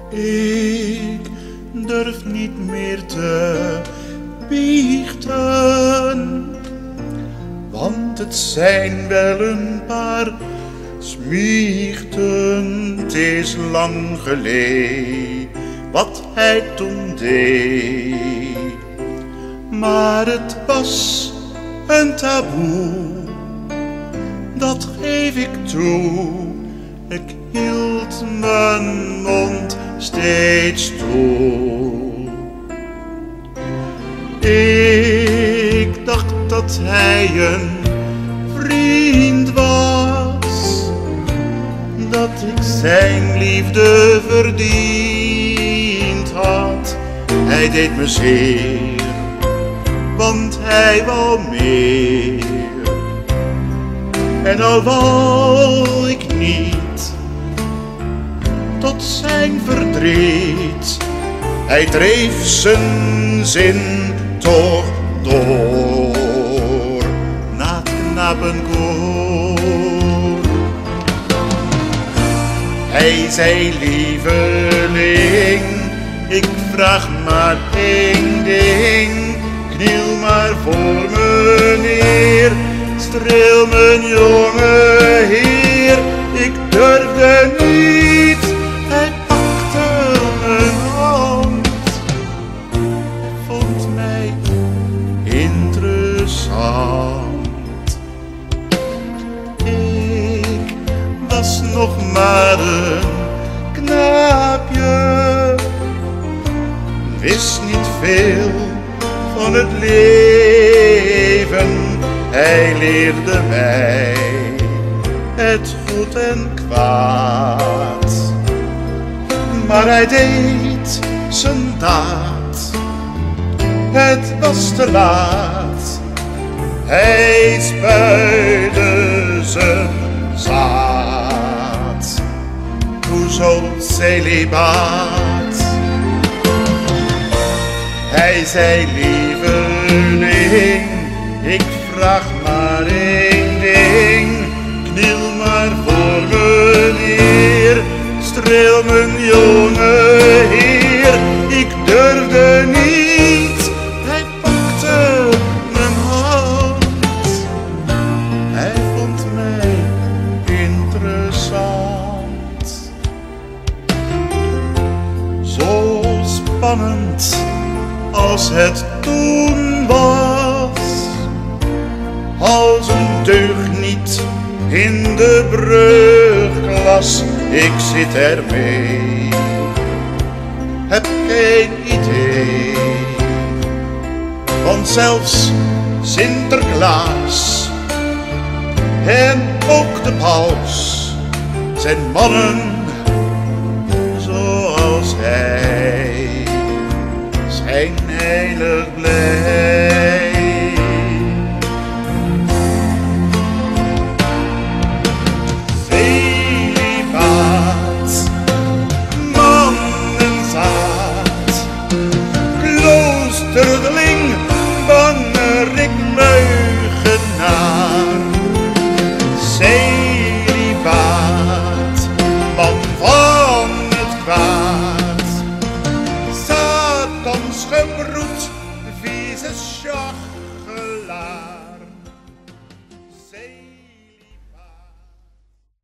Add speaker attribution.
Speaker 1: Ik durf niet meer te biechten, want het zijn wel een paar smiechten. Het is lang geleden wat hij toen deed, maar het was een taboe, dat geef ik toe. Ik hield mijn mond steeds toe. Ik dacht dat hij een vriend was, dat ik zijn liefde verdiend had. Hij deed me zeer, want hij wou meer. En al wou ik niet, tot zijn verdriet, hij dreef zijn zin toch door na het knapenkoor. Hij zei: lieveling, ik vraag maar één ding, kniel maar voor me neer, streel mijn jonge heer. Ik durfde niet, hij pakte mijn hand, hij vond mij interessant. Ik was nog maar een knaapje, wist niet veel van het leven. Hij leerde mij het goed en kwaad, maar hij deed zijn daad. Het was te laat, hij spuide zijn zaad. Hoezo celibaat? Hij zei: lieveling, ik vraag maar één ding, kniel maar voor me neer, streel mijn jonge heer. Ik durfde niet, hij pakte mijn hand, hij vond mij interessant. Zo spannend als het toen was, als een deugniet in de brugklas. Ik zit ermee, heb geen idee, want zelfs Sinterklaas en ook de paus zijn mannen zoals hij, zijn heilig blij. Celibaat, mannenzaad, kloosterling, bangerik, leugenaar. Celibaat, man van het kwaad, Satans gebroed, vieze schachelaar.